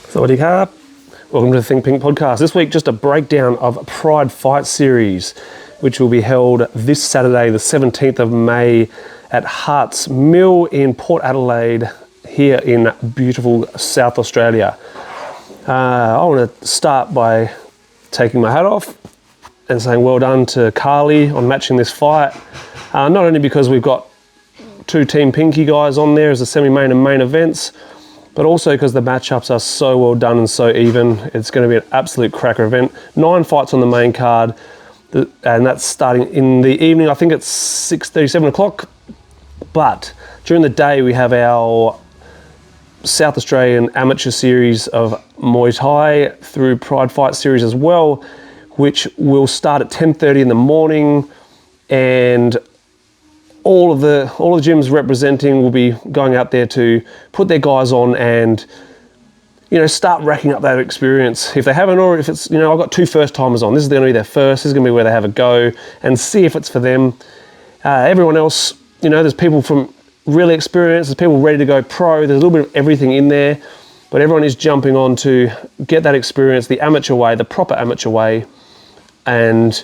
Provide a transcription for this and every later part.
Sawadee Krap. Welcome to the Think Pink podcast. This week, just a breakdown of Pride Fight Series, which will be held this Saturday, the 17th of May at Hart's Mill in Port Adelaide, here in beautiful South Australia. I want to start by taking my hat off and saying well done to Carly on matching this fight. Not only because we've got two Team Pinky guys on there as the semi-main and main events, but also because the matchups are so well done and so even. It's going to be an absolute cracker event. 9 fights on the main card, and that's starting in the evening. I think it's 6:30, 7 o'clock. But during the day, we have our South Australian Amateur Series of Muay Thai through Pride Fight Series as well, which will start at 10:30 in the morning, and all the gyms representing will be going out there to put their guys on and, start racking up that experience. If they haven't, or if it's, I've got 2 first timers on. This is going to be their first. This is going to be where they have a go and see if it's for them. Everyone else, there's people from really experienced, there's people ready to go pro. There's a little bit of everything in there, but everyone is jumping on to get that experience the amateur way, the proper amateur way. And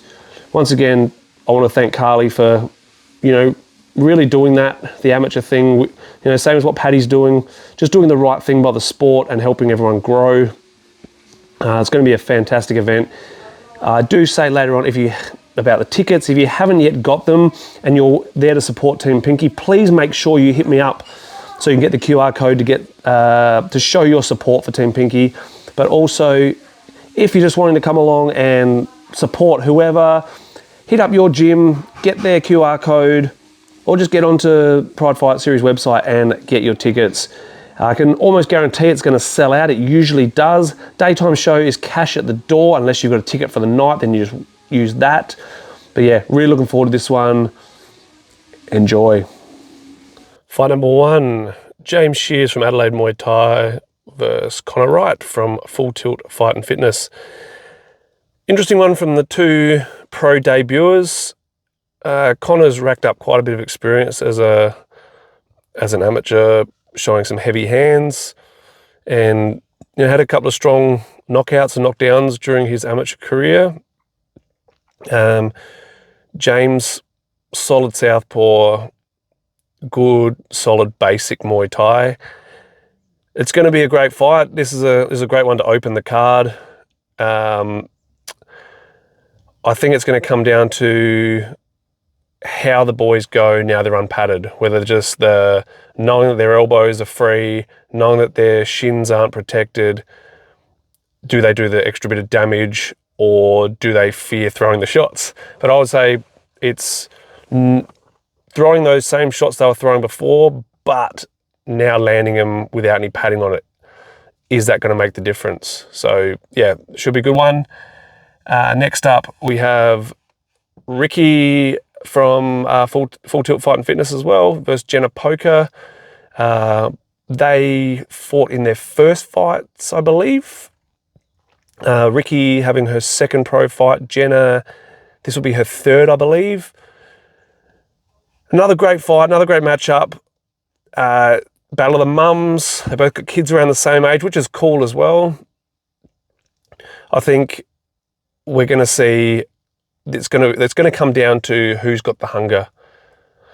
once again, I want to thank Carly for, really doing that, the amateur thing, same as what Paddy's doing, just doing the right thing by the sport and helping everyone grow. It's going to be a fantastic event. Do say later on about the tickets. If you haven't yet got them and you're there to support Team Pinky, please make sure you hit me up so you can get the QR code to get to show your support for Team Pinky. But also, if you're just wanting to come along and support whoever, hit up your gym, get their QR code, or just get onto Pride Fight Series website and get your tickets. I can almost guarantee it's going to sell out. It usually does. Daytime show is cash at the door, unless you've got a ticket for the night, then you just use that. But yeah, really looking forward to this one. Enjoy. Fight number 1, James Shears from Adelaide Muay Thai versus Wright from Full Tilt Fight and Fitness. Interesting one from the 2 pro debuters. Connor's racked up quite a bit of experience as an amateur, showing some heavy hands, and had a couple of strong knockouts and knockdowns during his amateur career. James, solid southpaw, good, solid, basic Muay Thai. It's going to be a great fight. This is a great one to open the card. I think it's going to come down to how the boys go now they're unpadded, whether just knowing that their elbows are free, knowing that their shins aren't protected. Do they do the extra bit of damage, or do they fear throwing the shots? But I would say it's throwing those same shots they were throwing before, but now landing them without any padding on it. Is that going to make the difference? So yeah, should be a good one. Next up, we have Ricky from Full Tilt Fight and Fitness as well versus Jenna. They fought in their first fights, I believe. Ricky having her second pro fight. Jenna, this will be her third, I believe. Another great fight, another great matchup. Battle of the mums. They both got kids around the same age, which is cool as well. I think we're going to see it's going to come down to who's got the hunger.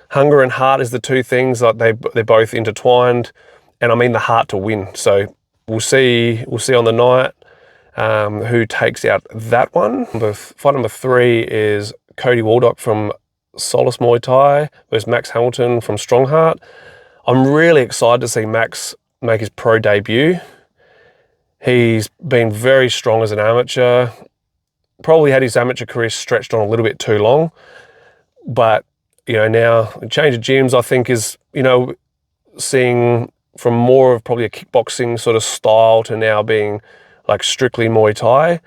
Hunger and heart is the 2 things. Like they're both intertwined, and I mean the heart to win. So we'll see on the night who takes out that one. Fight number 3 is Cody from Solace Muay Thai versus Max Hamilton from Strongheart. I'm really excited to see Max make his pro debut. He's been very strong as an amateur. Probably had his amateur career stretched on a little bit too long, but now a change of gyms, I think, is seeing from more of probably a kickboxing sort of style to now being like strictly Muay Thai.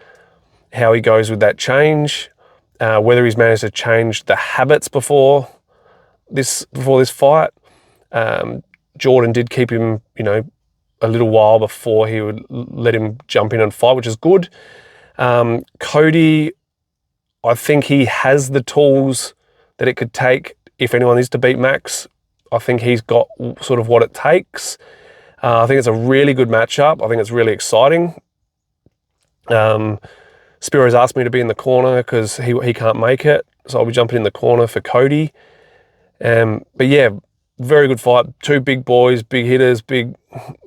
How he goes with that change, whether he's managed to change the habits before this fight. Jordan did keep him, a little while before he would let him jump in and fight, which is good. Cody, I think he has the tools that it could take if anyone is to beat Max. I think he's got sort of what it takes. I think it's a really good matchup. I think it's really exciting. Spiro's asked me to be in the corner because he can't make it, so I'll be jumping in the corner for Cody. But yeah, very good fight. Two big boys, big hitters, big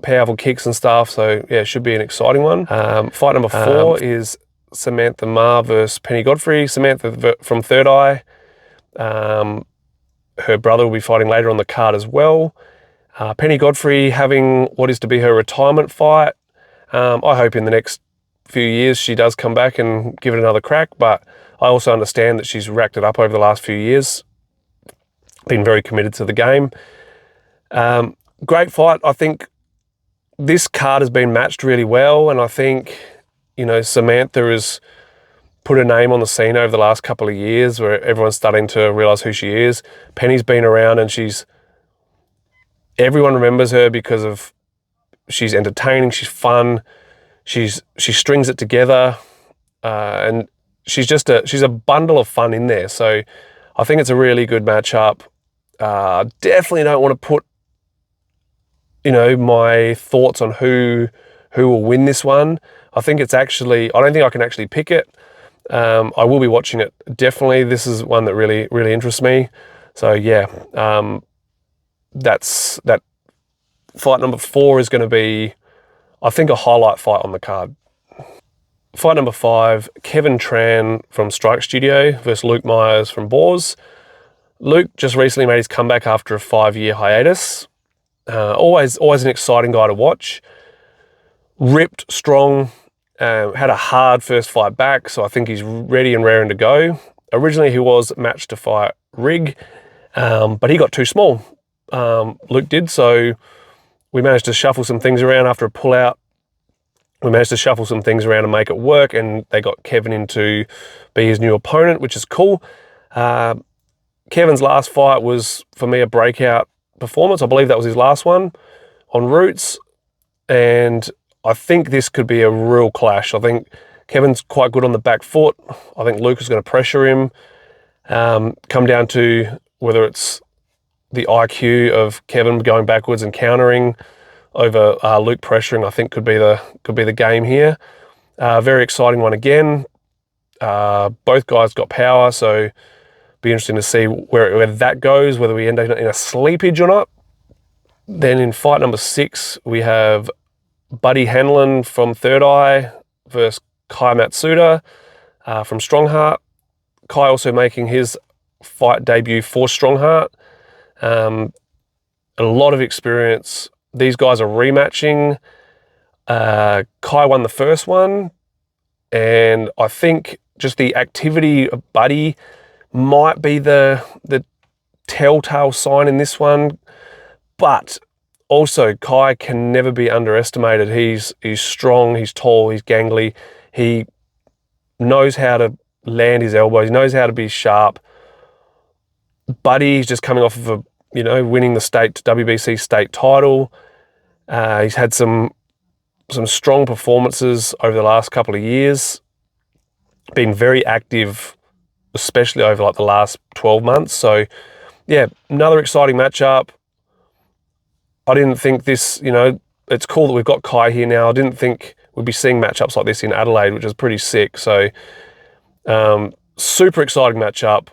powerful kicks and stuff. So yeah, it should be an exciting one. Fight number 4 is Samantha Ma versus Penny Godfrey. Samantha from Third Eye. Her brother will be fighting later on the card as well. Penny Godfrey having what is to be her retirement fight. I hope in the next few years she does come back and give it another crack, but I also understand that she's racked it up over the last few years. Been very committed to the game. Great fight. I think this card has been matched really well, and I think, you know, Samantha has put her name on the scene over the last couple of years where everyone's starting to realise who she is. Penny's been around and everyone remembers her because of she's entertaining, she's fun, she strings it together, and she's a bundle of fun in there. So I think it's a really good matchup. Definitely don't want to put, you know, my thoughts on who will win this one. I don't think I can actually pick it. I will be watching it. Definitely, this is one that really, really interests me. So yeah, that fight number 4 is going to be, I think, a highlight fight on the card. Fight number 5, Kevin Tran from Strike Studio versus Luke Myers from Boars. Luke just recently made his comeback after a 5-year hiatus. Always an exciting guy to watch. Ripped, strong, had a hard first fight back, so I think he's ready and raring to go. Originally, he was matched to fight Rig, but he got too small. Luke did, so we managed to shuffle some things around after a pullout. We managed to shuffle some things around and make it work, and they got Kevin in to be his new opponent, which is cool. Kevin's last fight was, for me, a breakout performance. I believe that was his last one on Roots, and I think this could be a real clash. I think Kevin's quite good on the back foot. I think Luke is going to pressure him. Come down to whether it's the IQ of Kevin going backwards and countering over Luke pressuring, I think could be the game here. Very exciting one again. Both guys got power, so be interesting to see where that goes, whether we end up in a sleepage or not. Then in fight number 6, we have Buddy Hanlon from Third Eye versus Kai Matsuda from Strongheart. Kai also making his fight debut for Strongheart. A lot of experience. These guys are rematching. Kai won the first one, and I think just the activity of Buddy might be the telltale sign in this one, but also Kai can never be underestimated. He's strong, he's tall, he's gangly, he knows how to land his elbows, he knows how to be sharp. Buddy's just coming off of winning the WBC state title. He's had some strong performances over the last couple of years, been very active, especially over like the last 12 months. So yeah, another exciting matchup. I didn't think this, it's cool that we've got Kai here now. I didn't think we'd be seeing matchups like this in Adelaide, which is pretty sick. So super exciting matchup,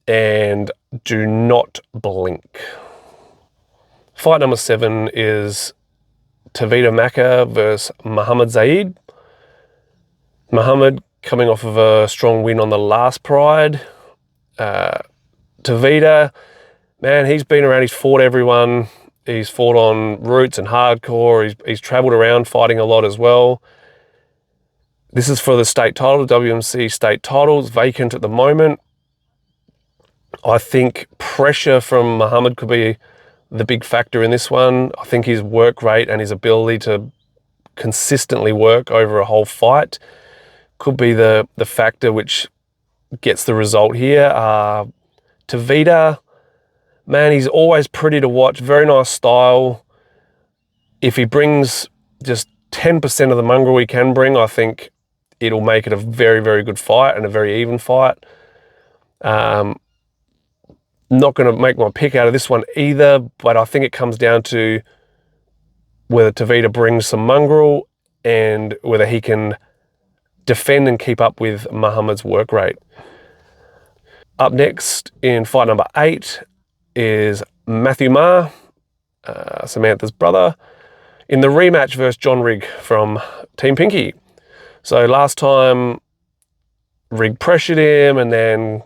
and do not blink. Fight number 7 is Tovita Maka versus Muhammad Zaid. Muhammad coming off of a strong win on the last Pride. Tovita, man, he's been around, he's fought everyone. He's fought on Roots and Hardcore. He's travelled around fighting a lot as well. This is for the state title, WMC state titles, vacant at the moment. I think pressure from Muhammad could be the big factor in this one. I think his work rate and his ability to consistently work over a whole fight could be the factor which gets the result here. Tovita, man, he's always pretty to watch. Very nice style. If he brings just 10% of the mongrel he can bring, I think it'll make it a very, very good fight and a very even fight. Not going to make my pick out of this one either, but I think it comes down to whether Tovita brings some mongrel and whether he can defend and keep up with Muhammad's work rate. Up next in fight number 8 is Matthew Marr, Samantha's brother, in the rematch versus John Rigg from Team Pinky. So last time Rigg pressured him and then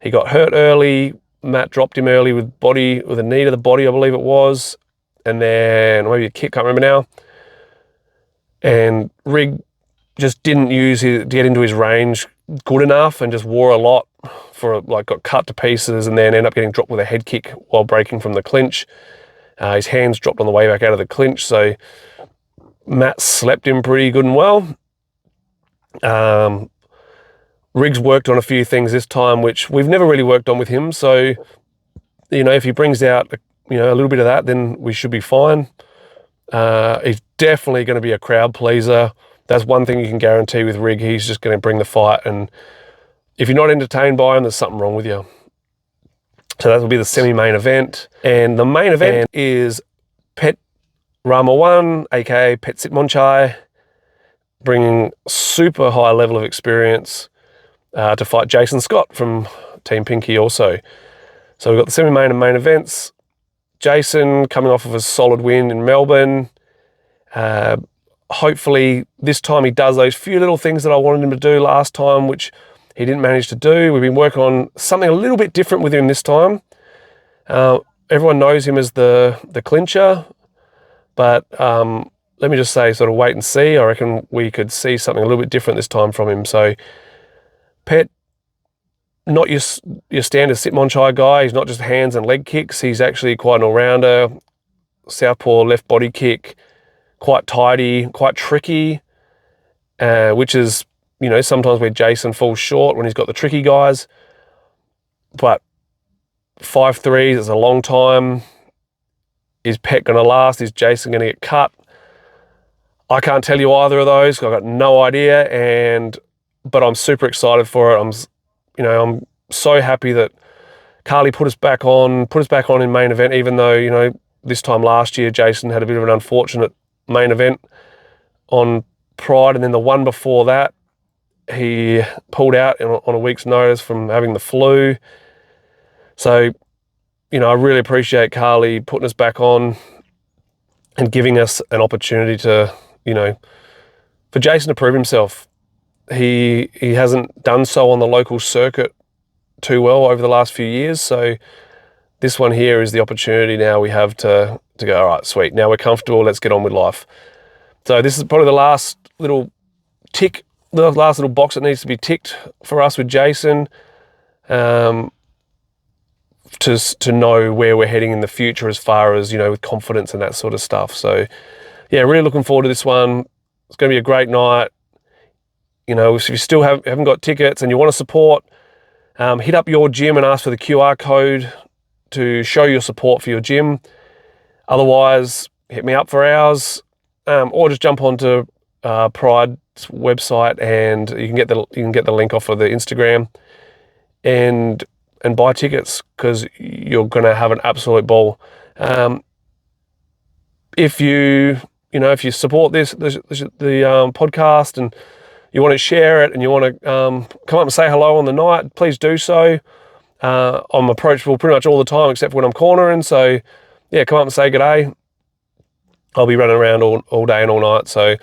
he got hurt early. Matt dropped him early with a knee to the body, I believe it was. And then maybe a kick, can't remember now. And Rigg just didn't get into his range good enough and just wore a lot got cut to pieces and then ended up getting dropped with a head kick while breaking from the clinch. His hands dropped on the way back out of the clinch, so Matt slept him pretty good and well. Rigg's worked on a few things this time, which we've never really worked on with him. So, if he brings out, a little bit of that, then we should be fine. He's definitely going to be a crowd pleaser. That's one thing you can guarantee with Rigg. He's just going to bring the fight. And if you're not entertained by him, there's something wrong with you. So that will be the semi-main event. And the main event is Pet Ramawan, aka Pet Sitmonchai, bringing super high level of experience to fight Jason Scott from Team Pinky also. So we've got the semi-main and main events. Jason coming off of a solid win in Melbourne. Hopefully this time he does those few little things that I wanted him to do last time, which he didn't manage to do. We've been working on something a little bit different with him this time. Everyone knows him as the clincher, but let me just say, sort of wait and see. I reckon we could see something a little bit different this time from him. So Pet, not your standard Sitmonchai guy. He's not just hands and leg kicks. He's actually quite an all-rounder. Southpaw left body kick, quite tidy, quite tricky, which is, sometimes where Jason falls short when he's got the tricky guys. But 5-3s is a long time. Is Pet going to last? Is Jason going to get cut? I can't tell you either of those. I've got no idea, but I'm super excited for it. I'm so happy that Carly put us back on in main event, even though, this time last year, Jason had a bit of an unfortunate main event on Pride, and then the one before that, he pulled out on a week's notice from having the flu. So, I really appreciate Carly putting us back on and giving us an opportunity to, for Jason to prove himself. He hasn't done so on the local circuit too well over the last few years. So this one here is the opportunity now we have to go, all right, sweet. Now we're comfortable. Let's get on with life. So this is probably the last little box that needs to be ticked for us with Jason, to know where we're heading in the future as far as, with confidence and that sort of stuff. So yeah, really looking forward to this one. It's going to be a great night. If you still haven't got tickets and you want to support, hit up your gym and ask for the QR code to show your support for your gym. Otherwise, hit me up for ours, or just jump onto Pride's website and you can get the link off of the Instagram and buy tickets, because you're going to have an absolute ball. If you support the podcast and you want to share it and you want to come up and say hello on the night, please do so. I'm approachable pretty much all the time except when I'm cornering. So yeah, come up and say g'day. I'll be running around all day and all night. So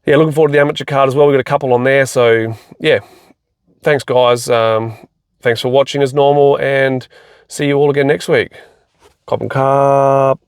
yeah, looking forward to the amateur card as well. We've got a couple on there. So yeah, thanks guys. Thanks for watching as normal, and see you all again next week. Cop and Carp.